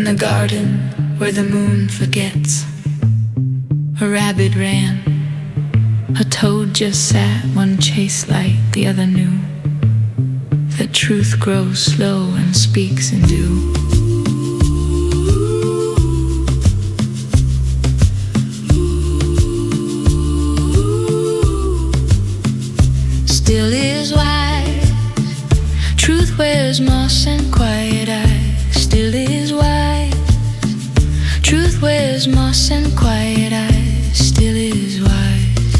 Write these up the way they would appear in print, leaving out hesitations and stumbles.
the garden where the moon forgets, a rabbit ran, a toad just sat. One chased light, the other knew that truth grows slow and speaks in dew. Still is wise, truth wears moss and quiet eyes. Still is wise, truth wears moss and quiet eyes. Still is wise,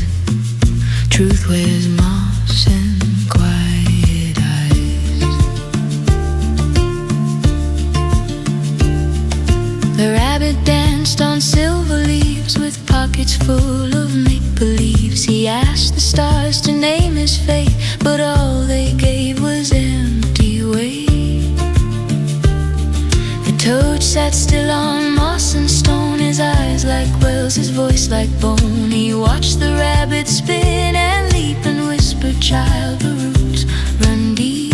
truth wears moss and quiet eyes. The rabbit danced on silver leaves with pockets full of make-believes. He asked the stars to name his fate, but all they gave was empty weight. The toad sat still on moss and stone, his eyes like wells, his voice like bone. He watched the rabbit spin and leap and whispered, "Child, the roots run deep."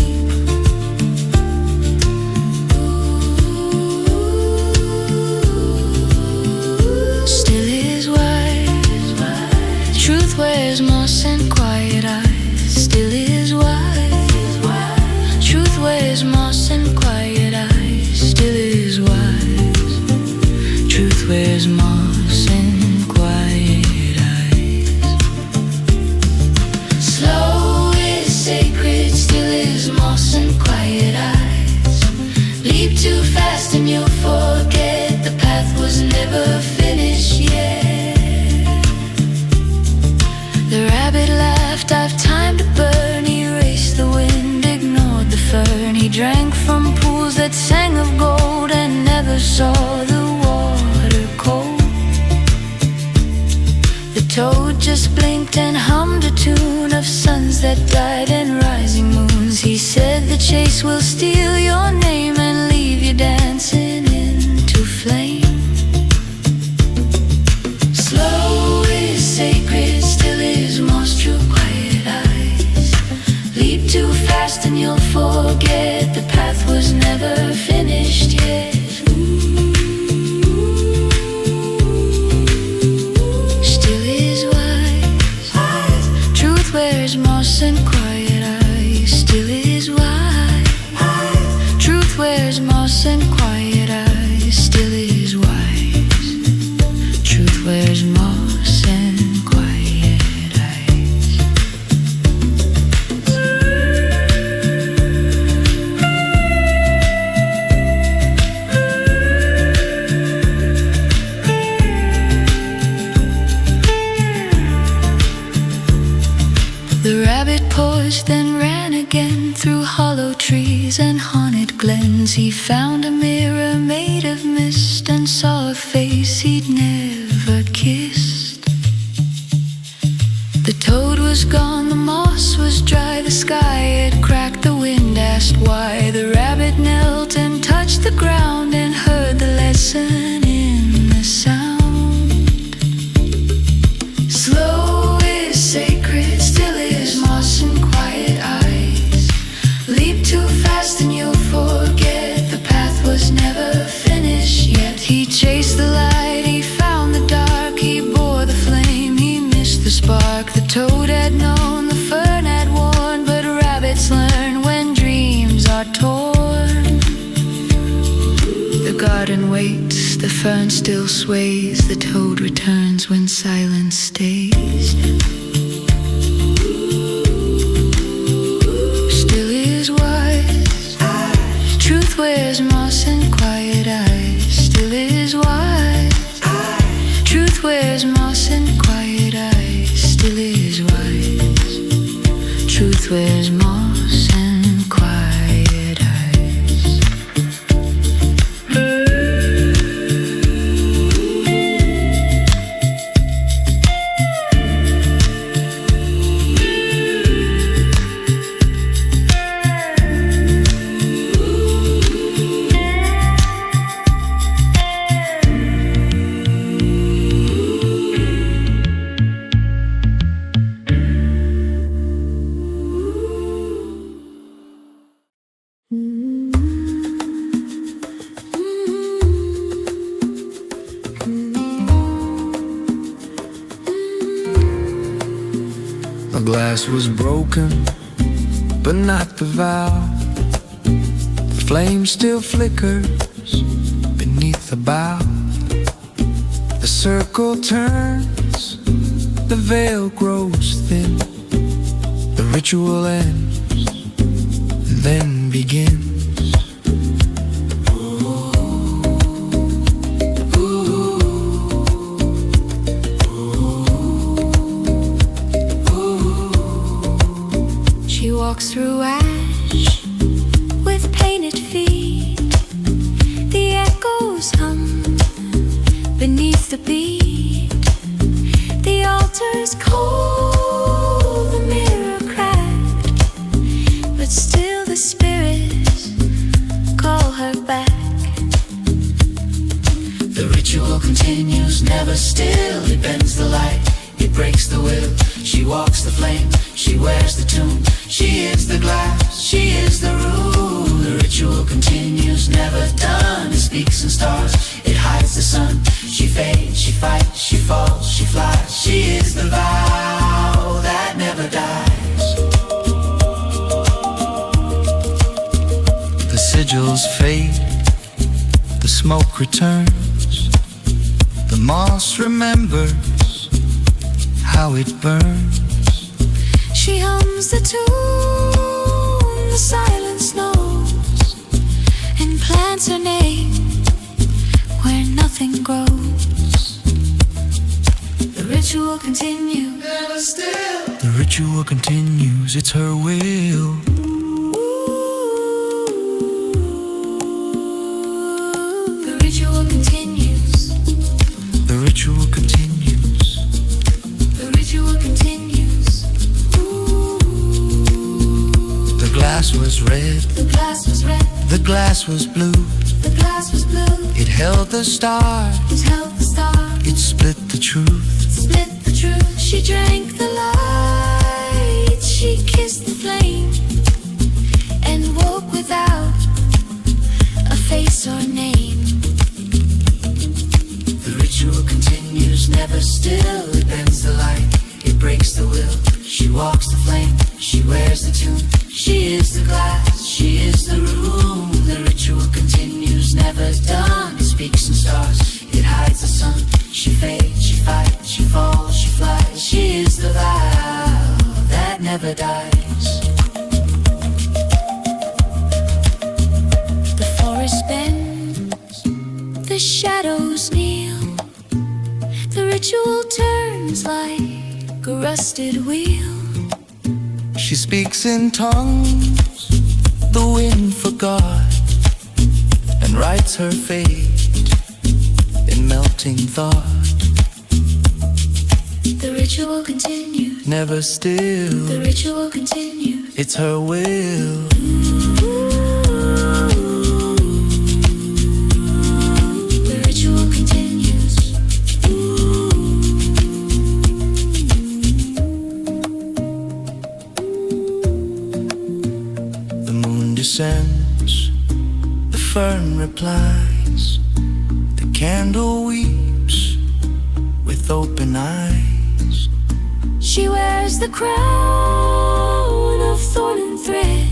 Still is wise, truth wears moss and quiet eyes. Still is wise, truth wears moss and quiet eyes. Still is wise, truth wears moss and quiet eyes. Slow is sacred, still is moss and quiet eyes. Leap too fast and you'll forget the path was never finished yet. The rabbit laughed, "I've time to burn." He raced the wind, ignored the fern. He drank from pools that sang of gold and never saw the water cold. The toad just blinked and hummed a tune of suns that died and rising moons. He said, "The chase will steal your name and leave you dancing into flame." Slow is sacred, still is moss, true quiet eyes. Leap too fast and you'll forget the path was never finished yet. Still is wise, truth wears moss and quiet eyes. Still is wise, truth wears moss and quiet eyes. Still is wise, truth wears moss and quiet eyes. The rabbit paused, then ran again through hollow trees and haunted glens. He found a mirror made of mist and saw a face he'd never kissed. The toad was gone, the moss was dry, the sky had cracked, the wind asked why. The rabbit knelt and touched the ground and heard the lesson in the sound. Slow is sacred, still is moss and quiet eyes. Leap too fast and you'll forget the path was never finished yet. He chased the light, he found the dark, he bore the flame, he missed the spark. The toad had known, the fern had warned, but rabbits learn when dreams are torn. The garden waits, the fern still sways, the toad returns when silence stays. Still is wise, truth wears moss and quiet eyes. Still is wise, truth wears moss and quiet eyes. Still is wise, truth wears moss and quiet eyes. glass was broken, but not the vow. The flame still flickers beneath the bough. The circle turns, the veil grows thin. The ritual ends, and then begins. She walks through ash with painted feet. The echoes hum beneath the beat. The altar's cold, the mirror cracked, but still the spirits call her back. The ritual continues, never still. It bends the light, it breaks the will. She walks the flame, she wears the tune. She is the glass, she is the room. The ritual continues, never done. It speaks in stars, it hides the sun. She fades, she fights, she falls, she flies. She is the vow that never dies. The sigils fade, the smoke returns. The moss remembers how it burns. She hums the tune, the silence knows, and plants her name where nothing grows. The ritual continues, Never still. The ritual continues, it's her will. the ritual continues, The ritual continues. the ritual continues. The glass was red, The glass was red, the glass was blue. the glass was blue. It held the stars, It held the star, it split the truth. split the truth. She drank the light, she kissed the flame, and woke without a face or name. The ritual continues, never still. It bends the light, it breaks the will. She walks the flame, she wears the tune. She is the glass, she is the room. The ritual continues, never done. It speaks in stars, it hides the sun. She fades, she fights, she falls, she flies. She is the vow that never dies. The forest bends, the shadows kneel. The ritual turns like a rusted wheel. She speaks in tongues the wind forgot, and writes her fate in melting thought. The ritual continues, Never still, the ritual continues. it's her will. The ritual continues. The moon descends, the fern replies. The candle weeps with open eyes. She wears the crown of thorn and thread,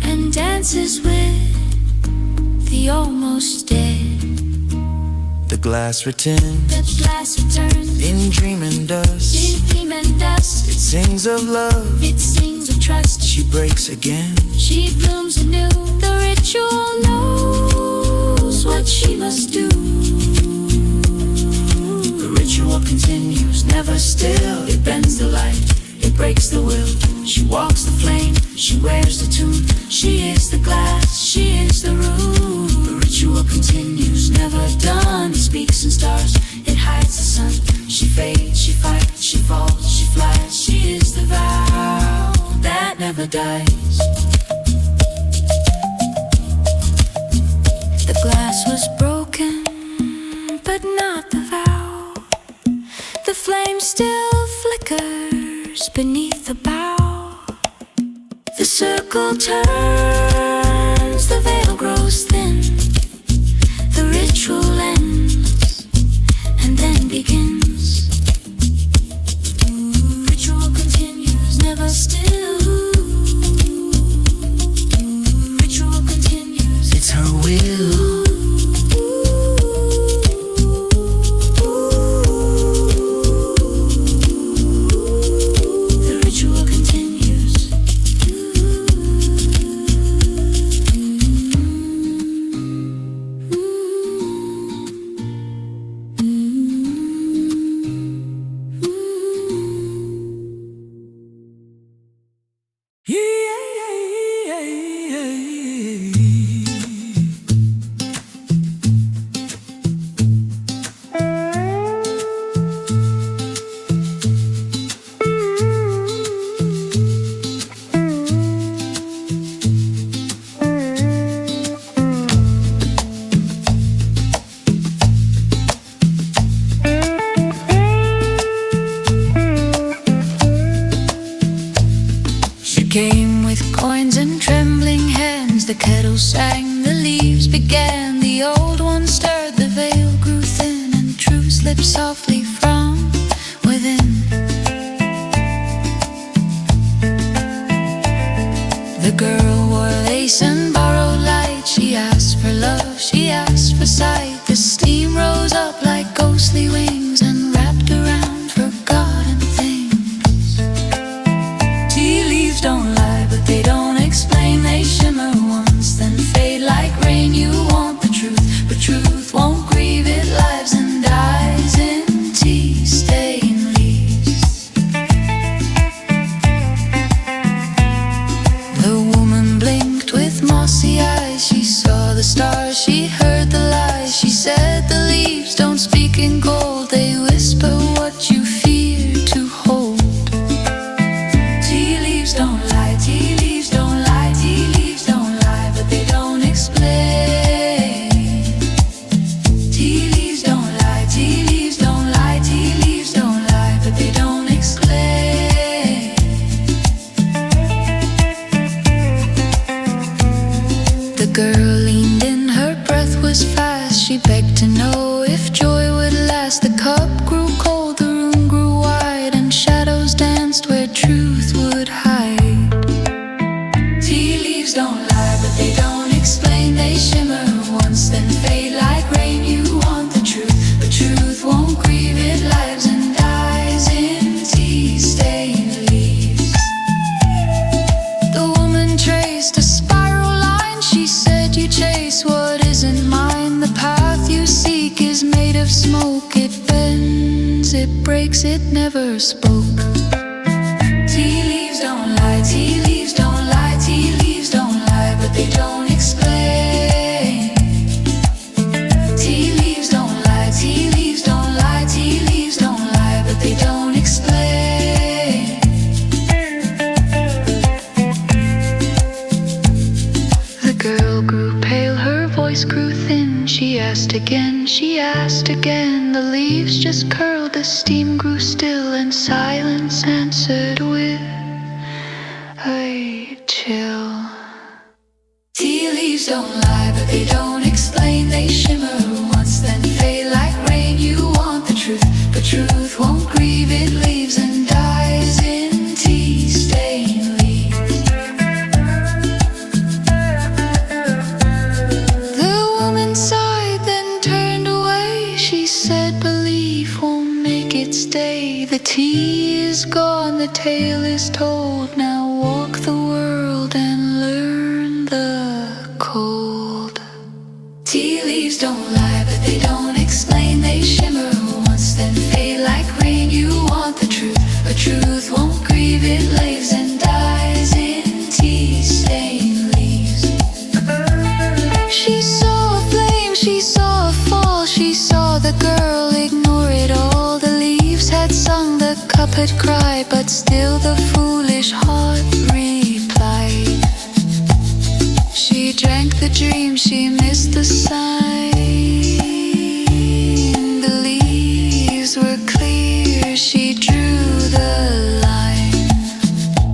and dances with the almost dead. The glass returns The glass returns in dream and dust. in dream and dust. It sings of love, It sings of trust. she breaks again. She blooms anew. The ritual knows what she must do. The ritual continues, never still. It bends the light, it breaks the will. She walks the flame, she wears the tune. She is the glass, she is the room. The ritual continues, never done. It speaks in stars, it hides the sun. She fades, she fights, she falls, she flies. She is the vow that never dies. The glass was broken, but not the vow. The flame still flickers beneath the bough. The circle turns, the veil grows thin. The ritual ends, and then begins. Ritual continues. came with coins and trembling hands. The kettle sang, the leaves began. The old one stirred, the veil grew thin, and truth slipped softly from within. The girl wore lace and borrowed light. She asked for love, she asked for sight. The steam rose up like ghostly wings and wrapped around forgotten things. Tea leaves don't lie, but they don't explain. They shimmer once, then fade like rain. You want the truth, but truth won't grieve. It lives and dies in tea-stained leaves. The woman blinked with mossy eyes. She saw the stars, she heard the lies. She said the leaves don't speak in gold. They whisper what you fear to hold. Tea leaves don't lie, tea leaves don't lie. Tea leaves don't lie, but they don't explain. Tea leaves don't lie, tea leaves don't lie. Tea leaves don't lie, but they don't explain. The girl leaned in, her breath was fast. She begged to know if joy would last. The cup grew cold, the room grew wide, and shadows danced where truth would hide. Tea leaves don't lie, but they don't explain. They shimmer once, then fade like rain. You want the truth, but truth won't grieve. It lives and dies in tea-stained leaves. The woman traced a spiral line. She said you chase what isn't mine. The path you seek is made of smoke. It bends, it breaks, it never spoke. Tea leaves don't lie, tea leaves don't lie. Tea leaves don't lie, but they don't explain. Tea leaves don't lie, tea leaves don't lie. Tea leaves don't lie, but they don't explain. The girl grew pale, her voice grew thin. She asked again, she asked again. The leaves just curled, the steam grew still, and silence answered with a chill. Tea leaves don't lie, but they don't explain. They shimmer once, then fade like rain. You want the truth, but truth won't grieve. It leaves and dies in tea-stained leaves. The woman sighed, then turned away. She said belief won't make it stay. The tea is gone, the tale is told. Now walk the world and learn the cold. Tea leaves don't lie, but they don't explain. They shimmer once, then fade like rain. You want the truth, but truth won't grieve. It lives and dies in tea-stained leaves. She saw a flame, she saw a fall. She saw the girl ignore it all. The leaves had sung, the cup had cried, but still the foolish heart replied. She drank the dream, she missed the sign. The leaves were clear, she drew the line.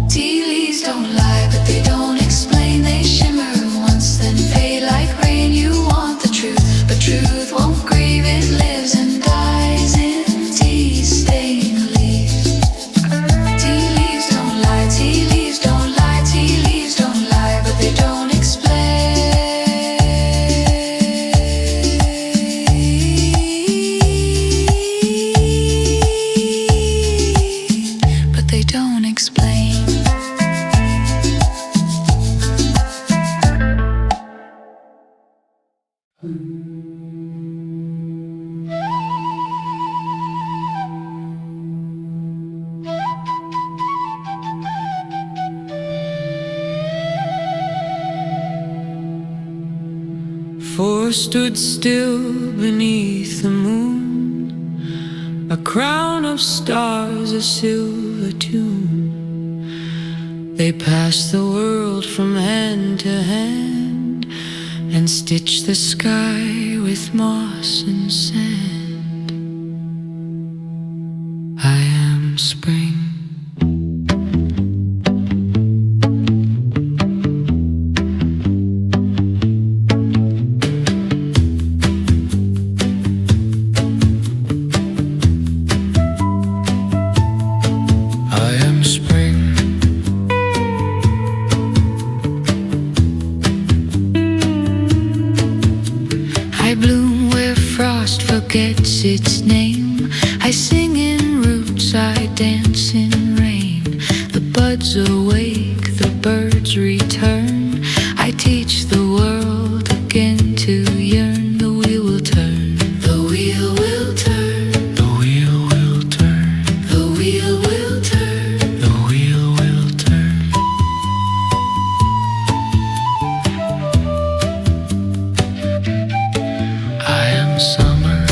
Tea leaves don't lie, but they don't explain. They shimmer once, then fade like rain. You want the truth, but truth won't grieve. It lives and dies in tea-stained leaves. Tea leaves don't lie, tea leaves don't lie. Tea leaves don't lie, but they don't explain. But they don't explain. Four stood still beneath the moon, a crown of stars, a silver tune. They passed the world from hand to hand and stitched the sky with moss and sand. I am spring. forgets its name. I sing in roots, I dance in rain. The buds awake, the birds return. I teach the world again to yearn. The wheel will turn, the wheel will turn, the wheel will turn, the wheel will turn, the wheel will turn. I am summer.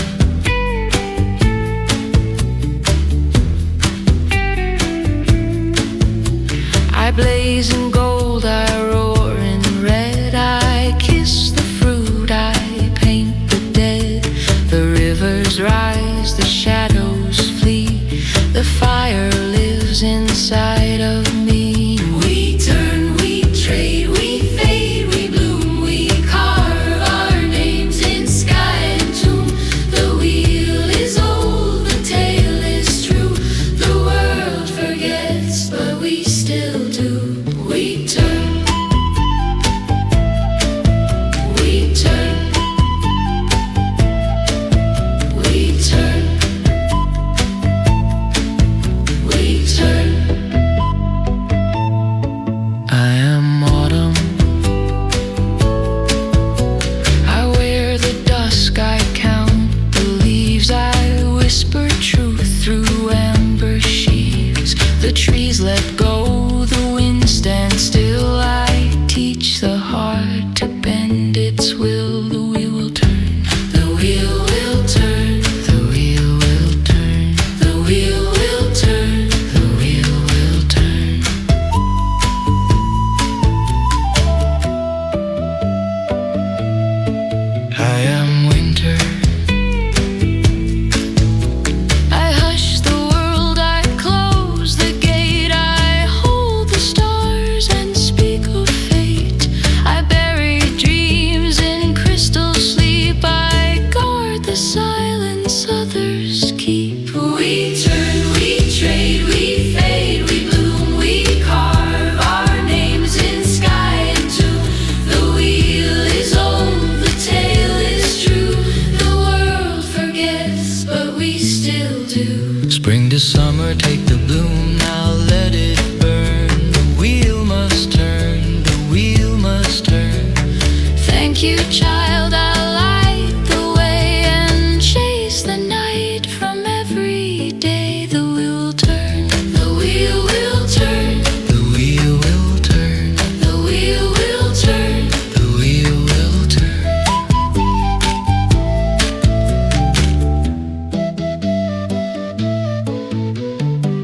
I blaze in gold, I roar in red. I kiss the fruit, I paint the dead. The rivers rise, the shadows flee. The fire lives inside of me. We turn, we trade, we fade, we bloom. We carve our names in sky and tomb. The wheel is old, the tale is true. The world forgets, but we still do. We turn, we turn, we turn, we turn. I am autumn. I wear the dusk, I count the leaves. I whisper truth through amber sheaves. The trees let go, the wind stands still. I teach the heart to bend its will. The wheel will turn, the wheel will turn, the wheel will turn, the wheel will turn, the wheel will turn. I am winter. I hush the world, I close the gate. I hold the stars and speak of fate. I bury dreams in crystal sleep. I guard the silence others keep. We turn, we trade, we fade, we bloom. We carve our names in sky and tomb. The wheel is old, the tale is true. The world forgets, but we still do. Spring to summer, take the bloom, now let it burn. The wheel must turn, the wheel must turn. Thank you, child, I'll light the way and chase the night from every day. The wheel will turn, the wheel will turn, the wheel will turn, the wheel will turn, the wheel will turn.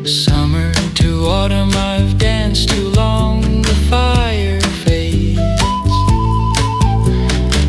Summer to autumn, I've danced too long. The fire fades.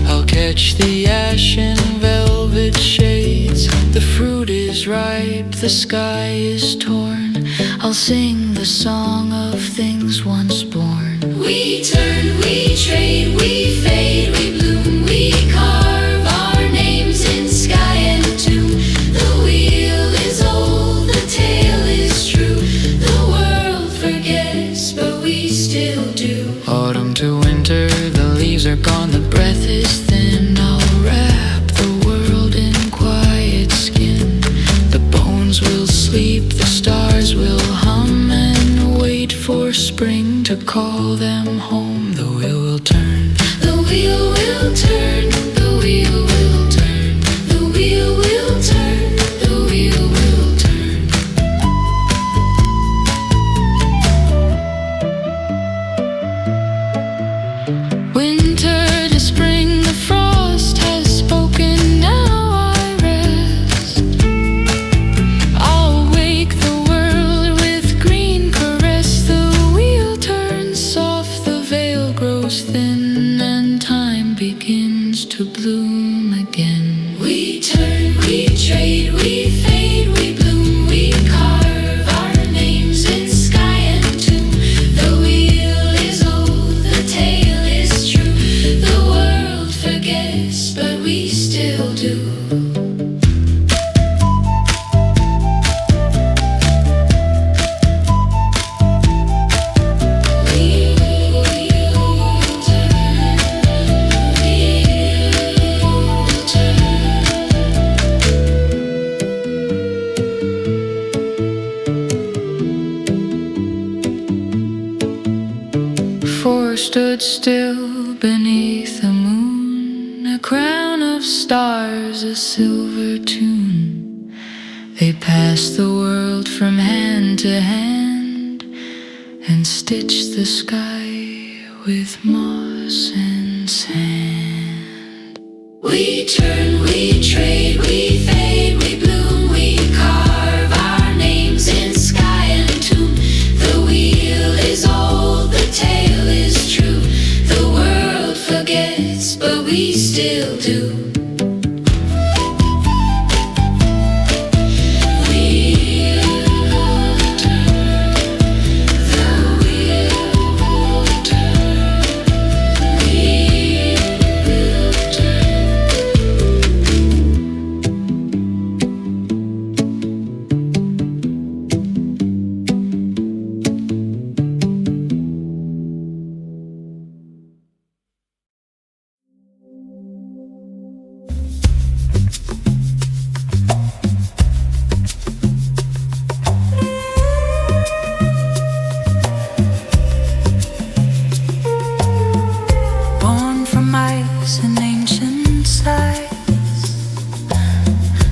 I'll catch the ashen velvet shades. The fruit is ripe, the sky is torn. I'll sing the song of things once born. We turn, we trade, we fade, we bloom. We carve our names in sky and tomb. The wheel is old, the tale is true. The world forgets, but we still do. Autumn to winter, the leaves are gone, the breath is thin. I'll wrap the world in quiet skin. The bones will sleep, the stars will hum, and wait for spring to call them home. The wheel will turn, the wheel will turn, the wheel will turn, the wheel will turn, the wheel will turn. Winter to spring, the frost has spoken, now I rest. I'll wake the world with green caress. The wheel turns soft, the veil grows thin, and time begins to bloom again. We turn, we trade, we fade, we bloom. We carve our names in sky and tomb. The wheel is old, the tale is true. The world forgets, but we still do. We stood still beneath the moon, a crown of stars, a silver tune. They passed the world from hand to hand and stitched the sky with moss and sand. We turn, we trade, we fade, we bloom, we carve our names in sky and tomb. The wheel is old, the tale is true. The world forgets, but we still do.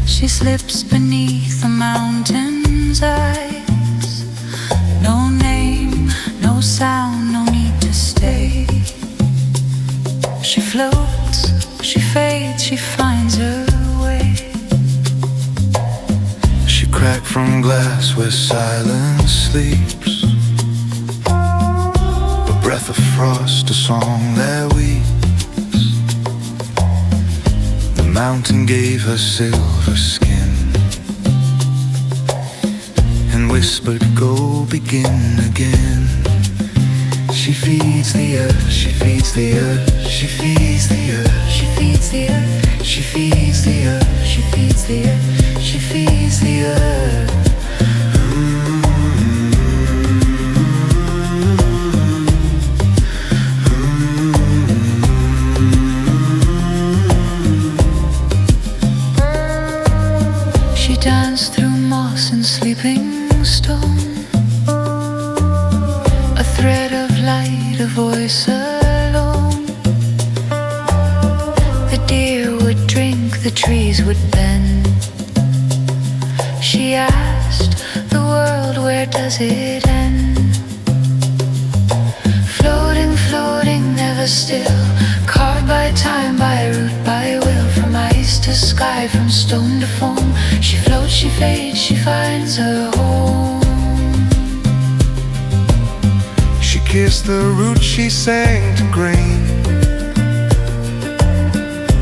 She slips beneath the mountain's eyes. No name, no sound, no need to stay. She floats, she fades, she finds her way. She cracked from glass where silence sleeps. A breath of frost, a song that weeps. The mountain gave her silver skin and whispered, go begin again. She feeds the earth, she feeds the earth, she feeds the earth, she feeds the earth, she feeds the earth, she feeds the earth, she feeds the earth. Dance through moss and sleeping stone, a thread of light, a voice alone. The deer would drink, the trees would bend. She asked the world, where does it end? Floating, floating, never still, carved by time, by root, by will. From ice to sky, from stone to foam, she floats, she fades, she finds her home. She kissed the roots, she sang to grain.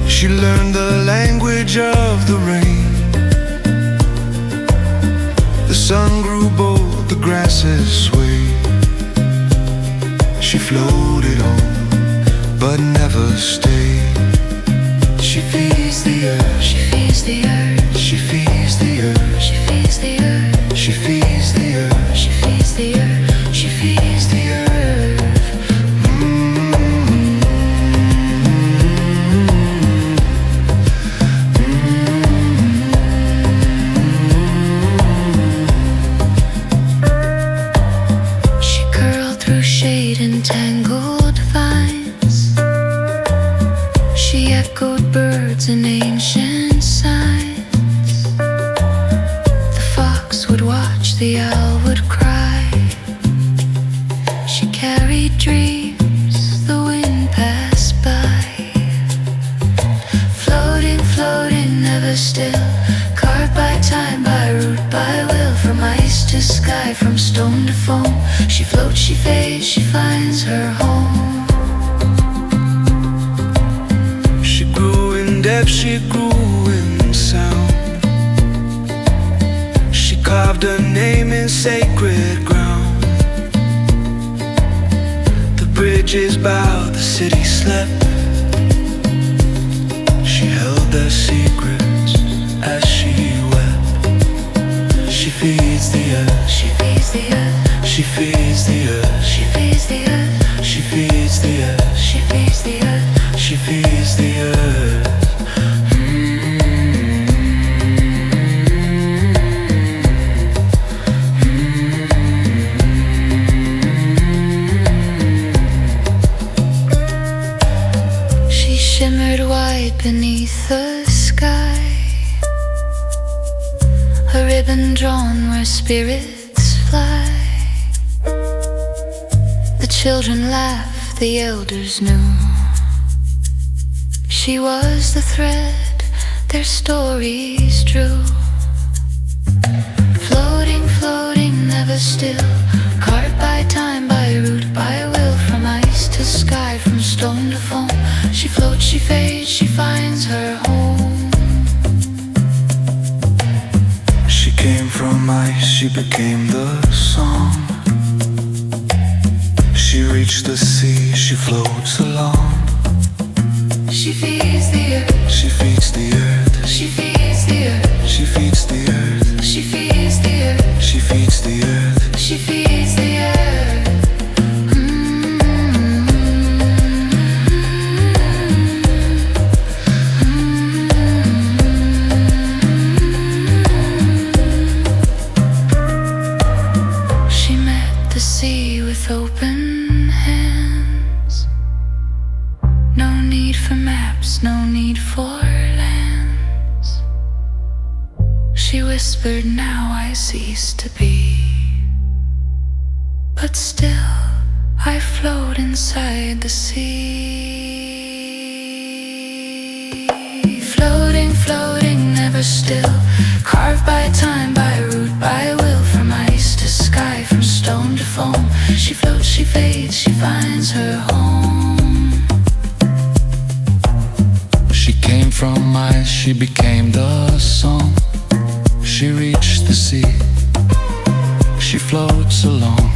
She learned the language of the rain. The sun grew bold, the grasses swayed. She floated on, but never stayed. She feeds the earth, she feeds the earth, she feeds the earth, she feeds the earth, she feeds the earth, she feeds the earth, she feeds the earth. She curled through shade and tangled vines. She echoed birds and ancient signs. The fox would watch, the owl would cry. She carried dreams, the wind passed by. Floating, floating, never still, carved by time, by root, by will. From ice to sky, from stone to foam, she floats, she fades, she finds her home. She grew in depth, she grew in sound. She carved her name in sacred ground. The bridges bowed, the city slept. She held their secrets as she wept. She feeds the earth, she feeds the earth, she feeds the earth, she feeds the earth, she feeds the earth, she feeds the earth, she feeds the earth. beneath the sky, a ribbon drawn where spirits fly. The children laughed, the elders knew. She was the thread their stories drew. Floating, floating, never still, carved by time, by root, by will, from ice to sky, from stone to foam. She floats, she fades, she finds her home. She came from ice, she became the song. She reached the sea, she floats along. She feeds the earth, She feeds the earth, she feeds the earth, she feeds the earth, she feeds the earth, she feeds the earth. she feeds the earth. She met the sea with open hands. No need for maps, no need for lands. She whispered, now I cease to be, but still I float inside the sea. Floating, floating, never still, carved by time, by root, by will, from ice to sky, from stone to foam. She floats, she fades, she finds her home. She came from ice, she became the song. She reached the sea, she floats along.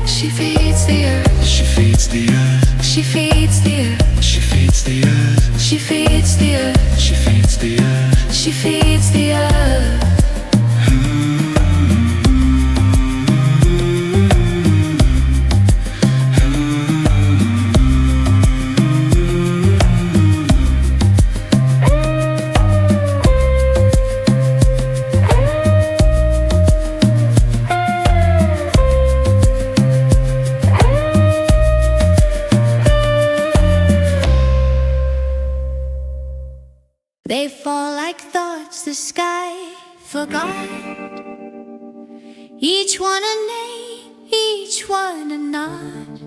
She feeds the earth, She feeds the earth, she feeds the earth, she feeds the earth, she feeds the earth, she feeds the earth. she feeds the earth. They fall like thoughts the sky forgot. Each one a name, each one a nod.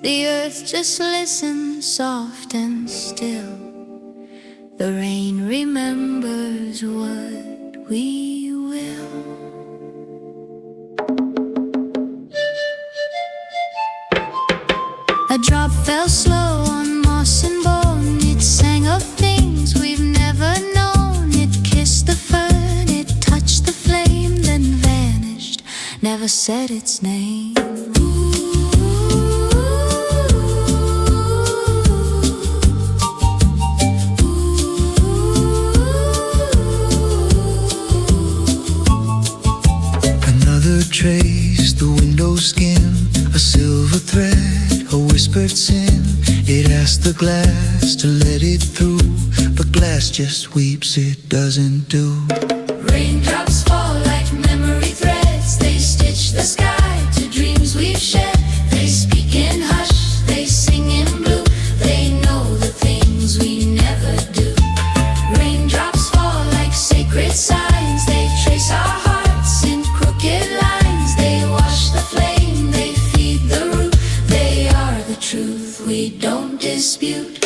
The earth just listens soft and still. The rain remembers what we will. A drop fell slow on moss and bone. It sang of things we've never known. It kissed the fern, it touched the flame, then vanished, never said its name. Another trace, the window skin, a silver thread, a whispered sin. It asked the glass to let it through, but glass just weeps, it doesn't do. Raindrops fall like memory threads. They stitch the sky to dreams we've shed. They speak in hush, they sing in blue. They know the things we never do. Raindrops fall like sacred signs. They trace our hearts in crooked lines. They wash the flame, they feed the root. They are the truth we don't dispute.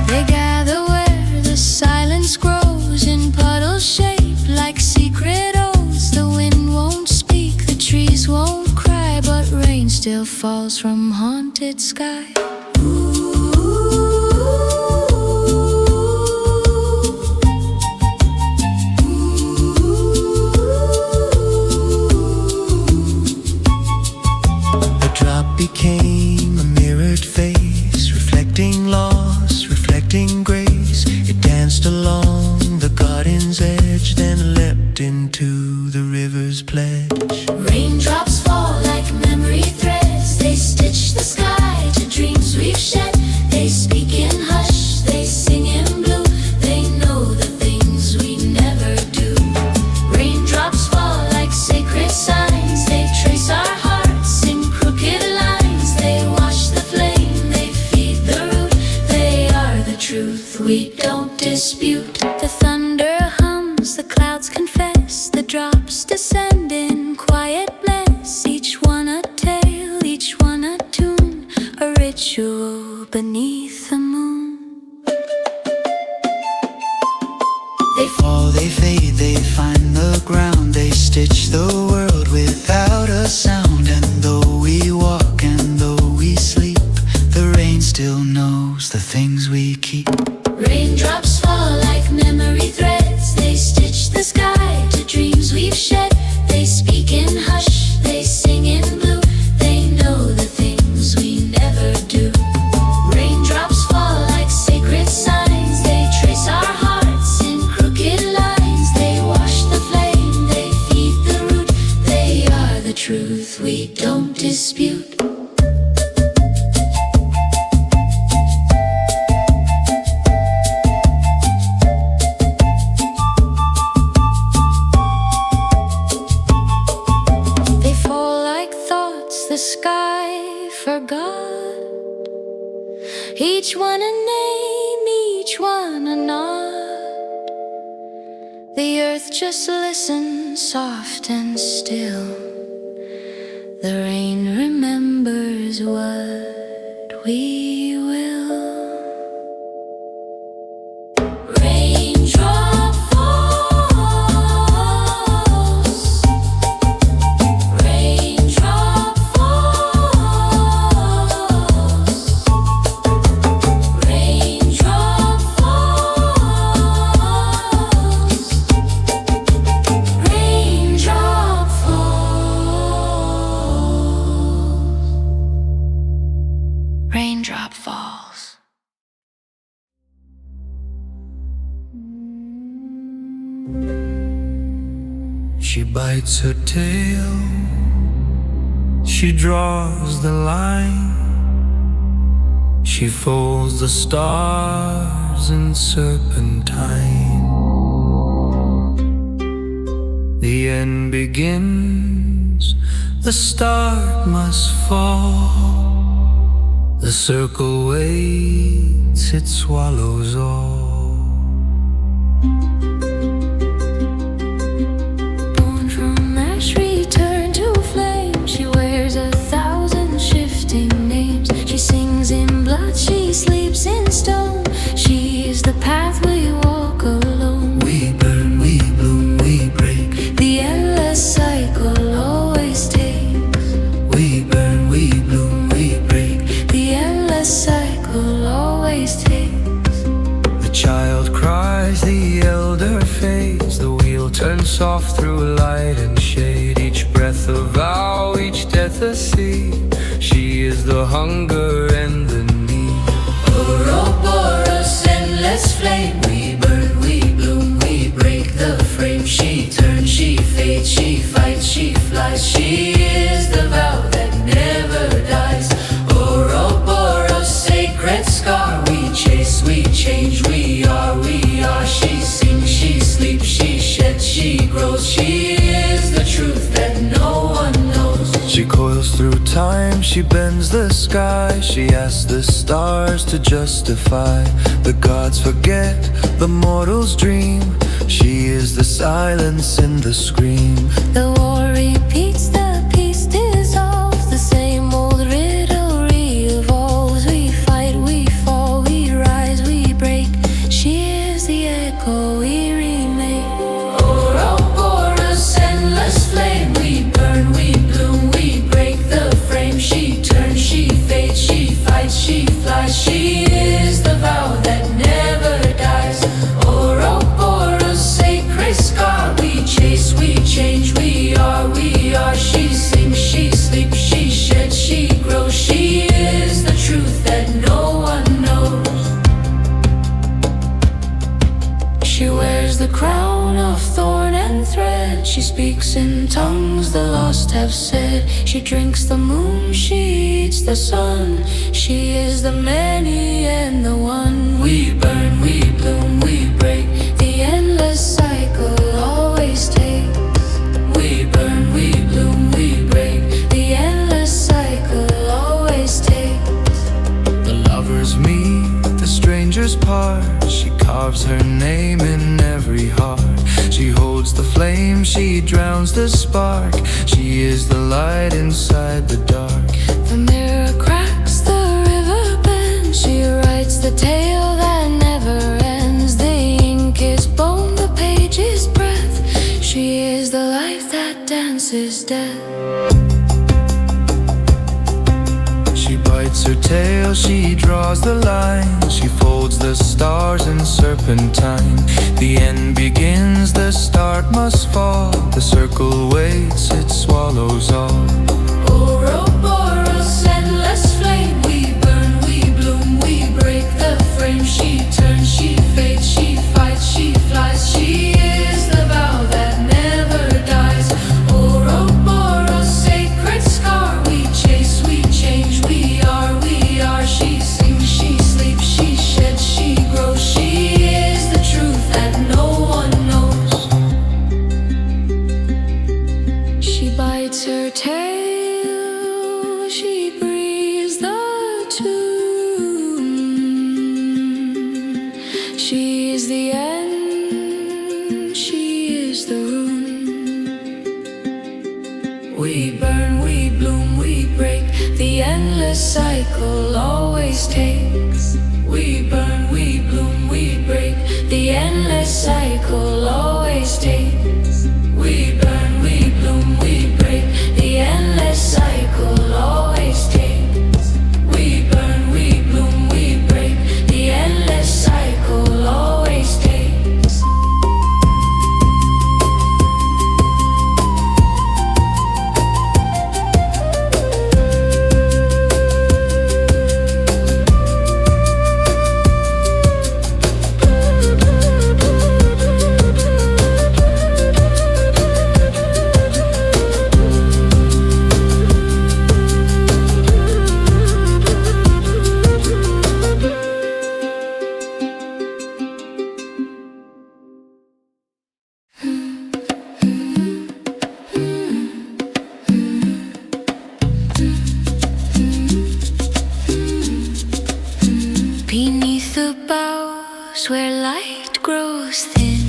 They gather where the silence grows, in puddles shaped like secret oaths. The wind won't speak, the trees won't cry, but rain still falls from haunted sky. A drop became a mirrored face, reflecting loss, reflecting grace. It danced along the garden's edge, then leapt into the river's pledge. Raindrops fall like memory threads. They stitch the sky to dreams truth we don't dispute. The thunder hums, the clouds confess, the drops descend in quietness. Each one a tale, each one a tune, a ritual beneath the moon. They fall, they fade, they find the ground. They stitch the world without a sound. And though we walk and though we sleep, the rain still knows the things we keep. Raindrops fall like memory threads. They stitch the sky to dreams we've shed. They speak in hush, they sing in blue. They know the things we never do. Raindrops fall like sacred signs. They trace our hearts in crooked lines. They wash the flame, they feed the root. They are the truth we don't dispute. The sky forgot, each one a name, each one a nod. The earth just listens soft and still. The rain remembers what we will. Raindrop falls. Raindrop falls. Raindrop falls. Raindrop falls. Raindrop falls. She bites her tail, she draws the line, she folds the stars in serpentine. The end begins, the start must fall. The circle waits, it swallows all. Born from ash, returned to flame. She wears 1,000 shifting names. She sings in blood, she sleeps in stone. She is the path we walk alone. We burn, we bloom, we break. The endless cycle always takes. We burn, we bloom, we break. The endless cycle always takes. The child cries, the elder fades. The wheel turns soft through light and shade. Each breath a vow, each death a seed. She is the hunger and the need. Ouroboros, endless flame. We burn, we bloom, we break the frame. She turns, she fades, she fights, she flies. She is the vow that never dies. Ouroboros, sacred scar. We chase, we change, we are, we are. She sings, she sleeps, she sheds, she grows. She is the truth that no one knows. She coils through time, she bends the sky. She asks the stars to justify. The gods forget, the mortals dream. She is the silence in the scream. The war repeats, the peace dissolves. The same old riddle re-evolves. We fight, we fall, we rise, we break. She is the echo we remake. Ouroboros, endless flame. We burn, we bloom, we break the frame. She turns, she fades, she fights, she flies. She is the vow that never dies. Ouroboros, sacred scar. We chase, we change, we are, we are. She sings, she sleeps, she sheds, she grows. She is the truth that no one knows. She wears the crown of thorn and thread. She speaks in tongues the lost have said. She drinks the moon, she eats the sun. She is the many and the one. We burn, we bloom, we break. The endless cycle always takes. We burn, we bloom, we break. The endless cycle always takes. The lovers meet, the strangers part. She carves her name in every heart. She holds the flame, she drowns the spark. She is the light inside the dark. The mirror cracks, the river bends. She writes the tale that never ends. The ink is bone, the page is breath. She is the life that dances death. She bites her tail, she draws the line. She folds the stars in serpentine. The end begins, the start must fall. The circle waits, it swallows all. Ouroboros, endless flame. We burn, we bloom, we break the frame. She turns, she fades, she fights, she flies. She is the vow that never dies. Ouroboros, sacred scar. We chase, we change, we are. She sings, she sleeps, she sheds, she grows. She is the truth that no one knows. She bites her tail, she breathes the tune. She is the end, she is the rune. We burn, we bloom, we break. The endless cycle always takes. We burn, we bloom, we break. The endless cycle always takes. We burn, we bloom, we break. The endless cycle always takes. We burn, we bloom, we break. The endless cycle always takes. Beneath the boughs where light grows thin,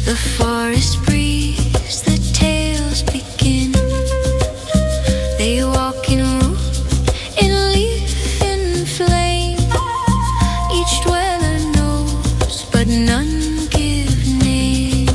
the forest breeze, the tales begin. They walk in root, in leaf, in flame. Each dweller knows, but none give name.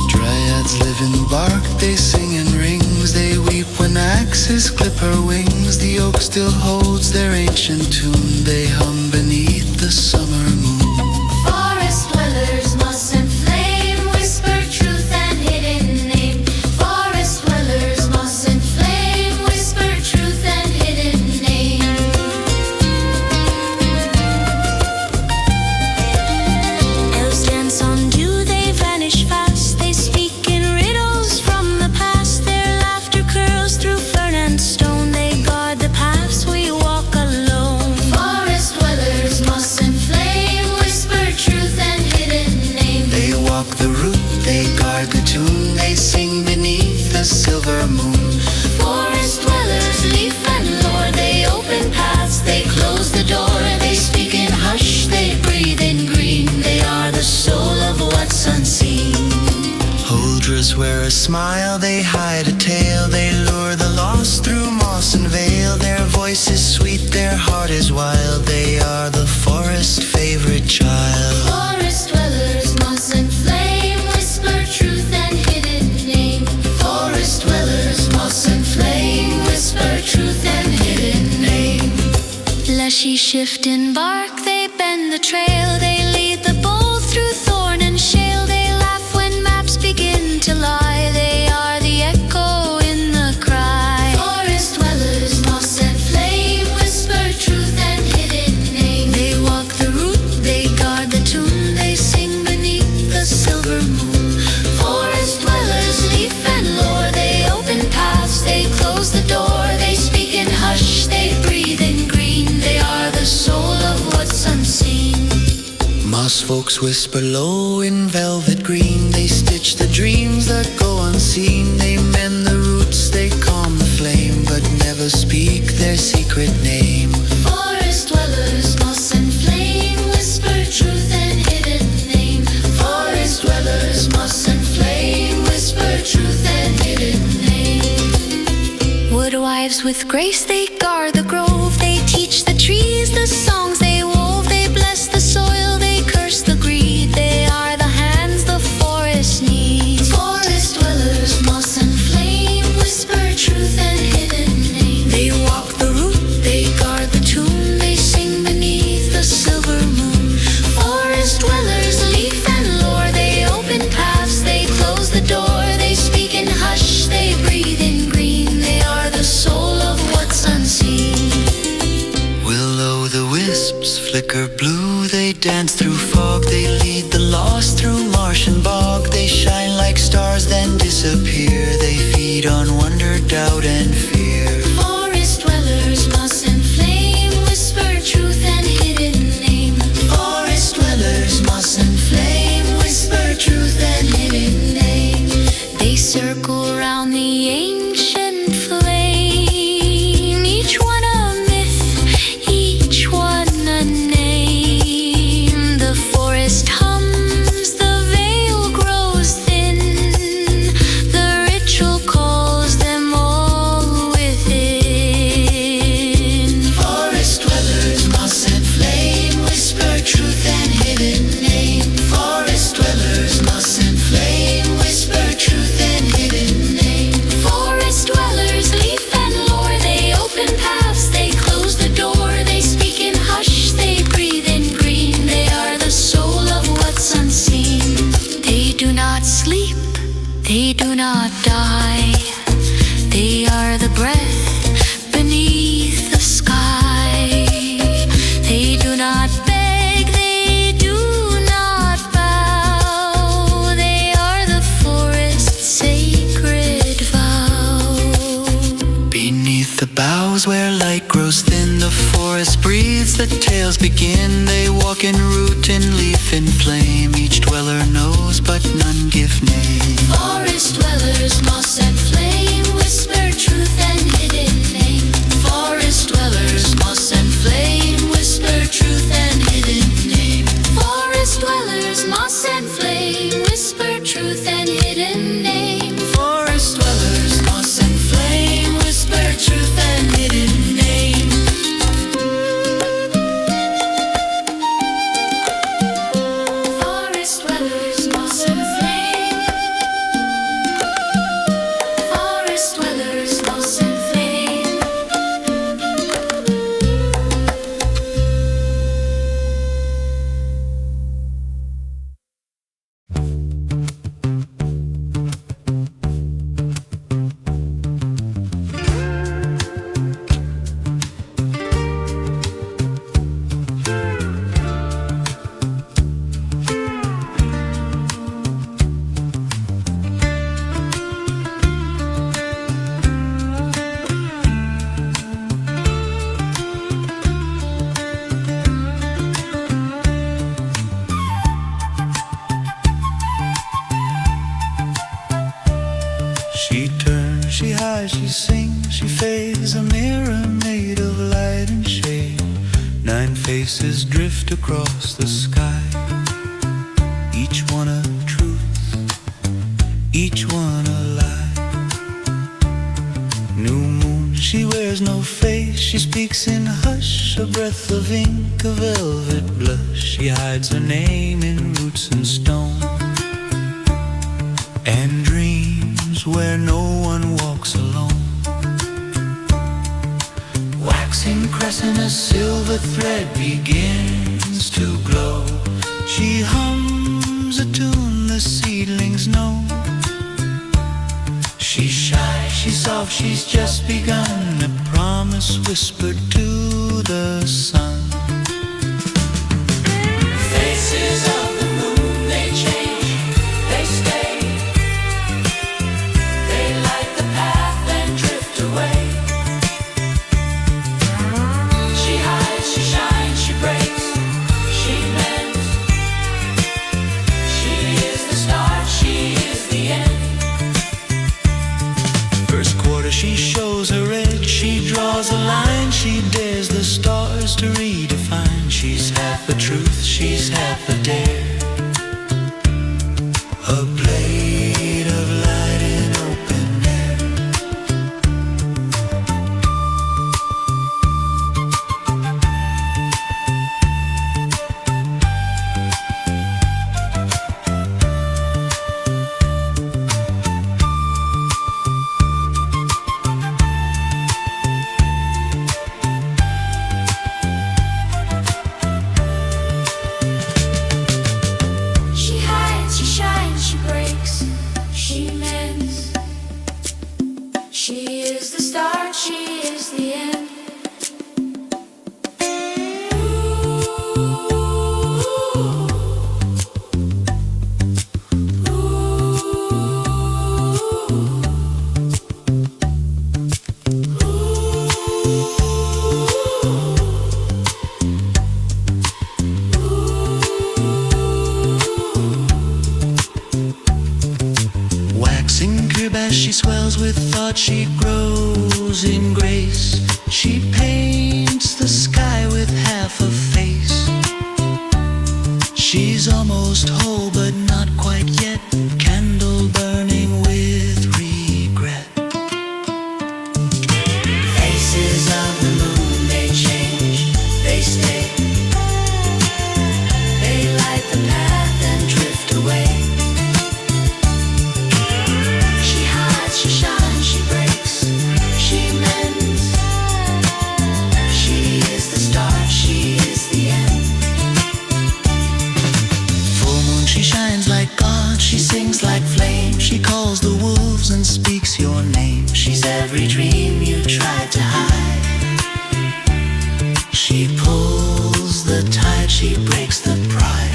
Dryads live in bark, they sing in rings. They weep when axes clip her wings. The oak still holds their ancient tune. They hum beneath the summer moon. Forest dwellers, moss and flame, whisper truth and hidden name. Forest dwellers, moss and flame, whisper truth and hidden name. Elves dance on dew, they vanish fast. They speak in riddles from the past. Their laughter curls through fern and stone. They guard the paths we walk alone. Forest dwellers, moss and flame, whisper truth and hidden name. They walk the route, they guard the tune. They sing beneath the silver moon. Forest dwellers, leaf and lore, they open paths, they close the door. They speak in hush, they breathe in green. They are the soul of what's unseen. Huldras wear a smile, they hide a tale. They lure the lost through moss and veil. Their voice is sweet, their heart is wild. They are the forest favorite child. Forest dwellers, moss and flame, whisper truth and hidden name. Forest dwellers, moss and flame, whisper truth and hidden name. Leshy shift in bark, they bend the trail. They lead the bold through thorn and shale. They laugh when maps begin to lie. They are the echo in the cry. Forest dwellers, moss and flame, whisper truth and hidden name. They walk the route, they guard the tune. They sing beneath the silver moon. Forest dwellers, leaf and lore, they open paths, they close the door. They speak in hush, they breathe in green. They are the soul of what's moss folks whisper low in velvet green. They stitch the dreams that go unseen. They mend the roots, they calm the flame, but never speak their secret name. Forest dwellers, moss and flame, whisper truth and hidden name. Forest dwellers, moss and flame, whisper truth and hidden name. Woodwives with grace, they guard the grove. They teach the trees the songs they wove. They bless the soil, they curse the greed. They are the hands the forest needs. Forest dwellers, moss and flame, whisper truth and hidden name. They walk the route, they guard the tomb. They sing beneath the silver moon. Forest dwellers, leaf and lore, they open paths, they close the door. They speak in hush, they breathe in green. They are the soul of what's unseen. Wisps flicker blue, they dance through fog. They lead the lost through marsh and bog. They shine like stars, then disappear. They feed on wonder, doubt and fear. Forest dwellers, moss and flame, whisper truth and hidden name. Forest dwellers, moss and flame, whisper truth and hidden name. They circle round the ancient flame, each one a myth, each one a name. The forest hums, the veil grows thin, the ritual calls them all within. Forest dwellers, moss and flame, whisper truth and hidden name. Forest dwellers, moss and flame, whisper truth and hidden name. Forest dwellers, leaf and lore, they open paths, they close the door. They speak in hush, they breathe in green. They are the soul of what's unseen. They do not sleep, they do not die. They are the breath beneath the sky. They do not beg, they do not bow. They are the forest's sacred vow. Beneath the boughs where light grows thin, the forest breathes, the tales begin. They walk in root, in leaf, in flame. Each dweller knows, but none give name. Forest dwellers, moss and flame, whisper truth and hidden name. Forest dwellers, moss and flame, whisper truth and hidden name. Forest dwellers, moss and flame, whisper truth and hidden name. Forest dwellers, moss and flame, whisper truth and hidden name. Forest dwellers, moss and flame. Forest dwellers, moss and flame. She turns, she hides, she sings, she fades, a mirror made of light and shade. 9 faces drift across the sky, each one a truth, each one a lie. New moon, she wears no face, she speaks in hush, a breath of ink, a velvet blush. She hides her name in roots and stone, and dreams where no one walks alone. Waxing crescent, a silver thread begins to glow. She hums a tune the seedlings know. She's shy, she's soft, she's just begun, a promise whispered to the sun. Faces of the moon, they change, they stay. They light the path and drift away. She hides, she shines, she breaks, she mends. babe as she swells with thought. She grows in grace. She paints the sky with half a face. She's almost whole but not quite yet. Candle burning with regret. Faces of the moon, they change, they stay. They light the path and drift away. She hides, she shines, she breaks, she mends. She is the start, she is the end. Full moon, she shines like God, she sings like flame. She calls the wolves and speaks your name. She's every dream you tried to hide. She pulls the tide, she breaks the pride.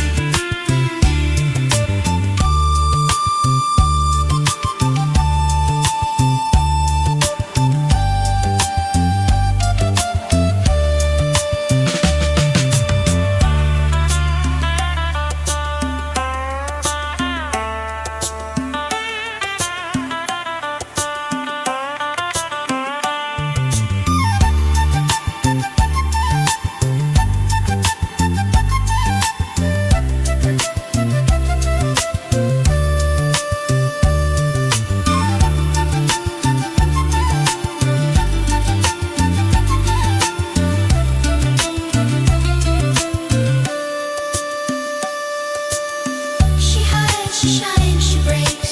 She hides, she shines, she breaks,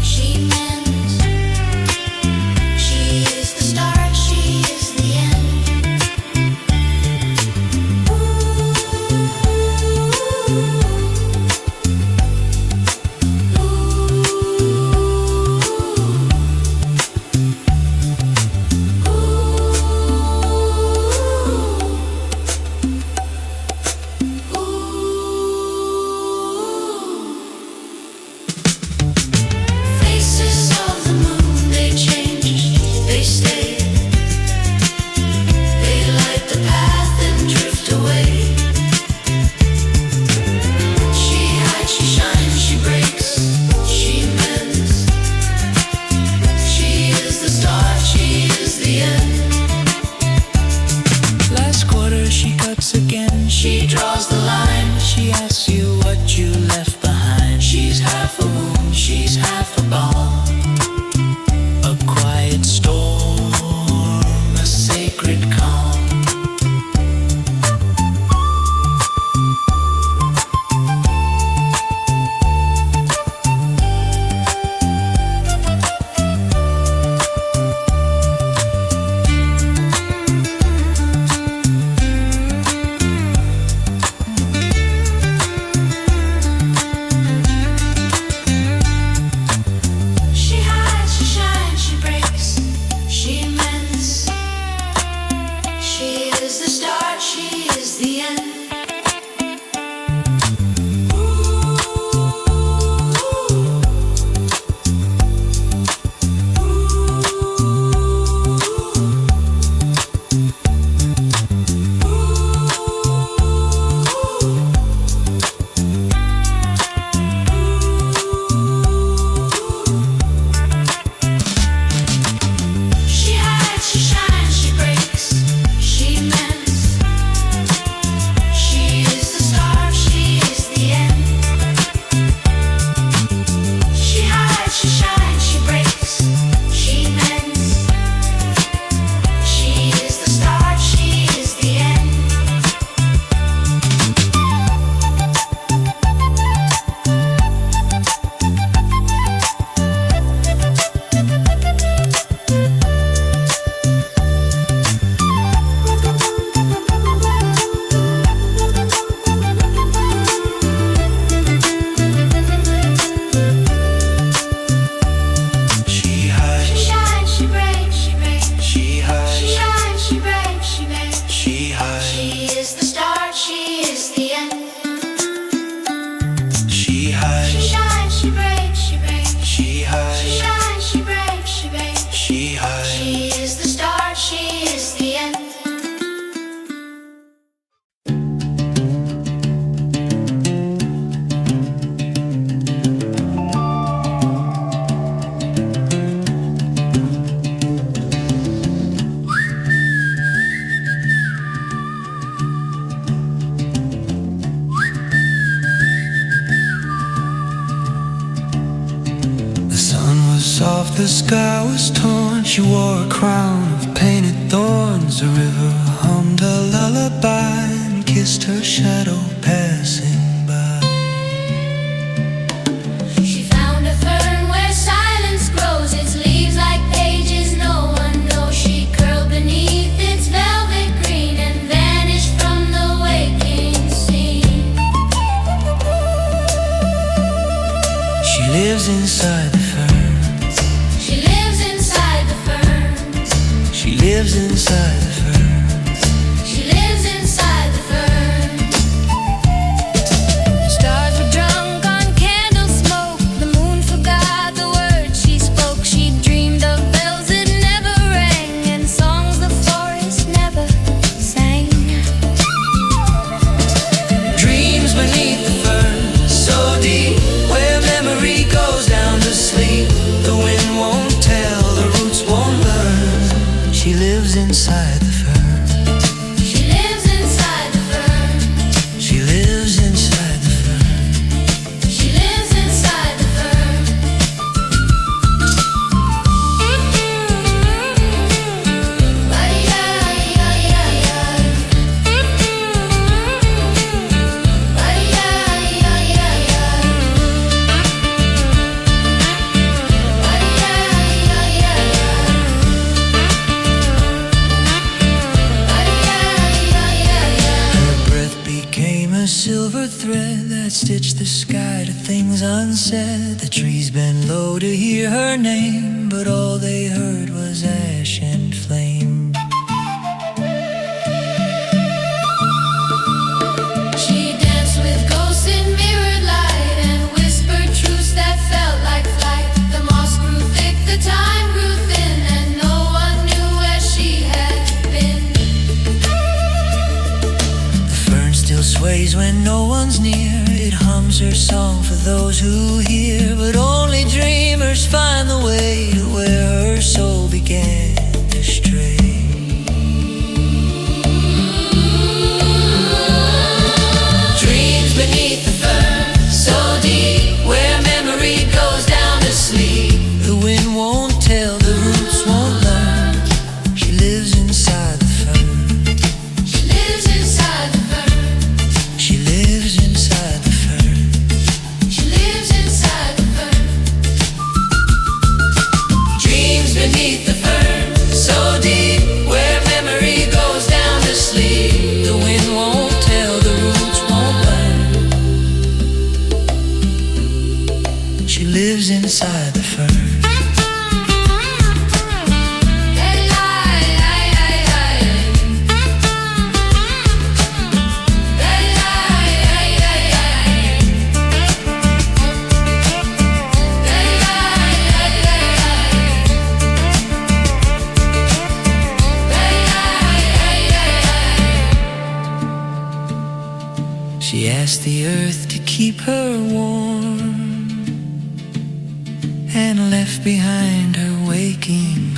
she mends. She is the start, she is the end. Faces of the moon, they change, they stay. They light the path and drift away. She hides, she shines, she breaks, she mends. She is the start, she is the end. Last quarter she cuts again. She draws the line. She asks you what you left behind. She's half a moon, she's half a ball. A quiet storm, a sacred calm. soft the sky was torn. She wore a crown of painted thorns. The river hummed a lullaby and kissed her shadow passing by. She found a fern where silence grows, its leaves like pages no one knows. She curled beneath its velvet green and vanished from the waking scene. She lives inside the fern. She lives inside the fern. She lives inside the fern. She lives inside the fern. Stars were drunk on candle smoke. The moon forgot the words she spoke. She dreamed of bells that never rang and songs the forest never sang. Dreams beneath the fern, so deep, where memory goes down to sleep. The wind won't tell, the roots won't burn. She lives inside the fern. She lives inside the fern. She lives inside the fern. She lives inside the fern. Her breath became a silver thread that stitched the sky to things unsaid. The trees bent low to hear her name, but all they heard was ash and flame. She danced with ghosts in mirrored light and whispered truths that felt like flight. The moss grew thick, the time grew thin, and no one knew where she had been. The fern still sways when no one's near. It hums her song for those who hear, but only dreamers find the way to where her soul began to stray. Dreams beneath the fern, so deep, where memory goes down to sleep. The wind won't tell, the roots won't learn. She lives inside the fern. She lives inside the fern. She lives inside the fern. She lives inside the fern. Dreams beneath the fern, so deep, where memory goes down to sleep. The wind won't tell, the roots won't learn. She lives inside the fern. She asked the earth to keep her warm and left behind her waking